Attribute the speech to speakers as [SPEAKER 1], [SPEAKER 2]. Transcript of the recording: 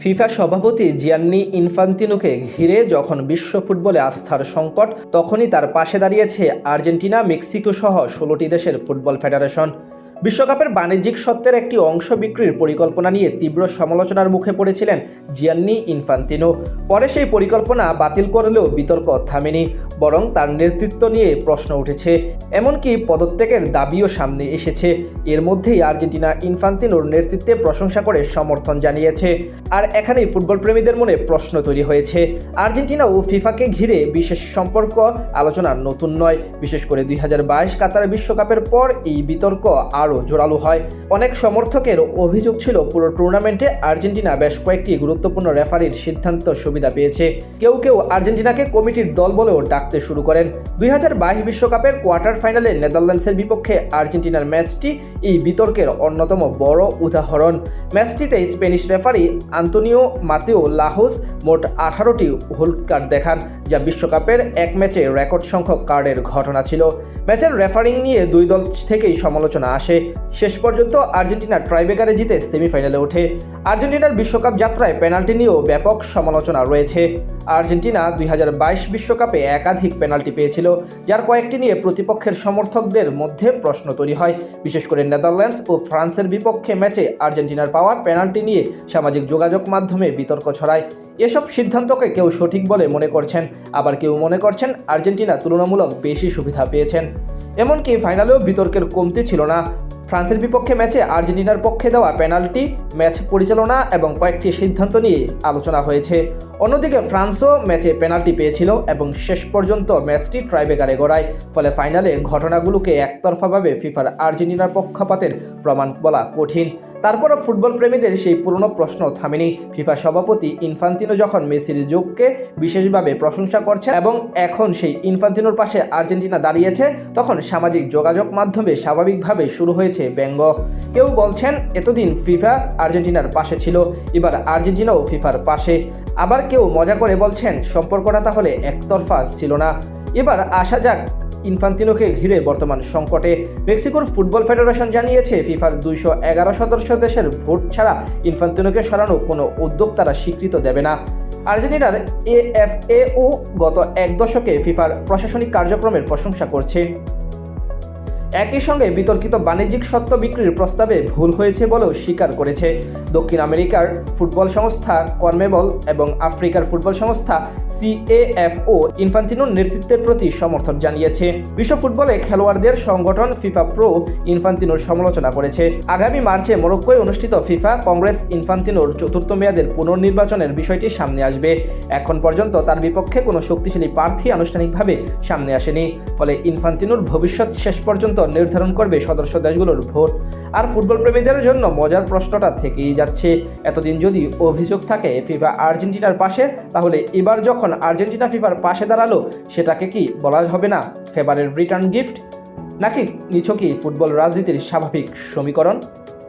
[SPEAKER 1] FIFA সভাপতি Gianni ইনফান্তিনোকে ঘিরে যখন বিশ্ব ফুটবলে আস্থার সংকট, তখনই তার পাশে দাঁড়িয়েছে আর্জেন্টিনা, মেক্সিকো সহ ১৬টি দেশের ফুটবল ফেডারেশন। বিশ্বকাপের বাণিজ্যিক স্বত্বের একটি অংশ বিক্রির পরিকল্পনা নিয়ে তীব্র সমালোচনার মুখে পড়েছিলেন জিয়ান্নি ইনফান্তিনো। পরে সেই পরিকল্পনা বাতিল করলেও বিতর্ক থামেনি, বরং তার নেতৃত্ব নিয়ে প্রশ্ন উঠেছে। এমনকি পদত্যাগের দাবিও সামনে এসেছে। এর মধ্যেই আর্জেন্টিনা ইনফান্তিনোর নেতৃত্বে প্রশংসা করে সমর্থন জানিয়েছে। আর এখানেই ফুটবল প্রেমীদের মনে প্রশ্ন তৈরি হয়েছে। আর্জেন্টিনা ও ফিফাকে ঘিরে বিশেষ সম্পর্ক আলোচনা নতুন নয়। বিশেষ করে ২০২২ কাতার বিশ্বকাপের পর এই বিতর্ক আরও জোরালো হয়। অনেক সমর্থকের অভিযোগ ছিল, পুরো টুর্নামেন্টে আর্জেন্টিনা বেশ কয়েকটি গুরুত্বপূর্ণ রেফারির সিদ্ধান্ত সুবিধা পেয়েছে। কেউ কেউ আর্জেন্টিনাকে কমিটির দল বলেও ডাকতে শুরু করেন। ২০২২ বিশ্বকাপের কোয়ার্টার ফাইনালে নেদারল্যান্ডসের বিপক্ষে আর্জেন্টিনার ম্যাচটি এই বিতর্কের অন্যতম বড় উদাহরণ। ম্যাচটিতে স্প্যানিশ রেফারি আন্তোনিও মাতেও লাহোস মোট 18টি হলুদ কার্ড দেখান, যা বিশ্বকাপের এক ম্যাচে রেকর্ড সংখ্যক কার্ডের ঘটনা ছিল। ম্যাচের রেফারিং নিয়ে দুই দল থেকেই সমালোচনা আসে। শেষ পর্যন্ত আর্জেন্টিনা ট্রাইব্রেকারে জিতে সেমিফাইনালে ওঠে। আর্জেন্টিনার বিশ্বকাপ যাত্রায় পেনাল্টি নিয়েও ব্যাপক সমালোচনা রয়েছে। আর্জেন্টিনা ২০২২ বিশ্বকাপে একাধিক পেনাল্টি পেয়েছিল, যার কয়েকটি নিয়ে প্রতিপক্ষের সমর্থকদের মধ্যে প্রশ্ন তৈরি হয়। বিশেষ করে নেদারল্যান্ডস ও ফ্রান্সের বিপক্ষে ম্যাচে আর্জেন্টিনার পাওয়া পেনাল্টি নিয়ে সামাজিক যোগাযোগ মাধ্যমে বিতর্ক ছড়ায়। এসব সিদ্ধান্তকে কেউ সঠিক বলে মনে করছেন, আবার কেউ মনে করছেন আর্জেন্টিনা তুলনামূলক বেশি সুবিধা পেয়েছেন। এমনকি ফাইনালেও বিতর্কের কমতি ছিল না। ফ্রান্সের বিপক্ষে ম্যাচে আর্জেন্টিনার পক্ষে দেওয়া পেনাল্টি, ম্যাচ পরিচালনা এবং কয়েকটি সিদ্ধান্ত নিয়ে আলোচনা হয়েছে। অন্যদিকে ফ্রান্সও ম্যাচে পেনাল্টি পেয়েছিল এবং শেষ পর্যন্ত ম্যাচটি ট্রাইব্রেকারে গড়ায়। ফলে ফাইনালে ঘটনাগুলোকে একতরফাভাবে ফিফার আর্জেন্টিনার পক্ষপাতের প্রমাণ বলা কঠিন। তারপরও ফুটবল প্রেমীদের সেই পুরনো প্রশ্ন থামেনি। ফিফা সভাপতি ইনফান্তিনো যখন মেসির যোগকে বিশেষভাবে প্রশংসা করছেন এবং এখন সেই ইনফান্তিনোর পাশে আর্জেন্টিনা দাঁড়িয়েছে, তখন সামাজিক যোগাযোগ মাধ্যমে স্বাভাবিকভাবে শুরু হয়েছে ব্যঙ্গ। কেউ বলছেন এতদিন ফিফা আর্জেন্টিনার পাশে ছিল, এবার আর্জেন্টিনাও ফিফার পাশে। আবার কেউ মজা করে বলছেন সম্পর্কটা তাহলে একতরফা ছিল না। এবার আসা যাক ইনফান্তিনোকে ঘিরে বর্তমান সংকটে। মেক্সিকোর ফুটবল ফেডারেশন জানিয়েছে, ফিফার ২১১ সদস্য দেশের ভোট ছাড়া ইনফান্তিনোকে সরানো কোনো উদ্যোগ তারা স্বীকৃত দেবে না। আর্জেন্টিনার এএফএও গত এক দশকে ফিফার প্রশাসনিক কার্যক্রমের প্রশংসা করছে। একই সঙ্গে বিতর্কিত বাণিজ্যিক স্বত্ব বিক্রির প্রস্তাবে ভুল হয়েছে বলেও স্বীকার করেছে। দক্ষিণ আমেরিকার ফুটবল সংস্থা কনমেবল এবং আফ্রিকার ফুটবল সংস্থা সিএএফও ইনফান্তিনোর নেতৃত্বের প্রতি সমর্থন জানিয়েছে। বিশ্ব ফুটবলে খেলোয়াড়দের সংগঠন ফিফা প্রো ইনফান্তিনোর সমালোচনা করেছে। আগামী মার্চে মরক্কোয় অনুষ্ঠিত ফিফা কংগ্রেস ইনফান্তিনোর চতুর্থ মেয়াদের পুনর্নির্বাচনের বিষয়টি সামনে আসবে। এখন পর্যন্ত তার বিপক্ষে কোনো শক্তিশালী প্রার্থী আনুষ্ঠানিকভাবে সামনে আসেনি। ফলে ইনফান্তিনোর ভবিষ্যৎ শেষ পর্যন্ত নির্ধারণ করবে সদস্য দেশগুলোর ভোট। আর ফুটবল প্রেমীদের জন্য মজার প্রশ্নটা থেকেই যাচ্ছে, এতদিন যদি অভিযোগ থাকে ফিফা আর্জেন্টিনার পাশে, তাহলে এবার যখন আর্জেন্টিনা ফিফার পাশে দাঁড়ালো, সেটাকে কি বলা হবে না ফেভারের রিটার্ন গিফট? নাকি নিছকই ফুটবল রাজনীতির স্বাভাবিক সমীকরণ?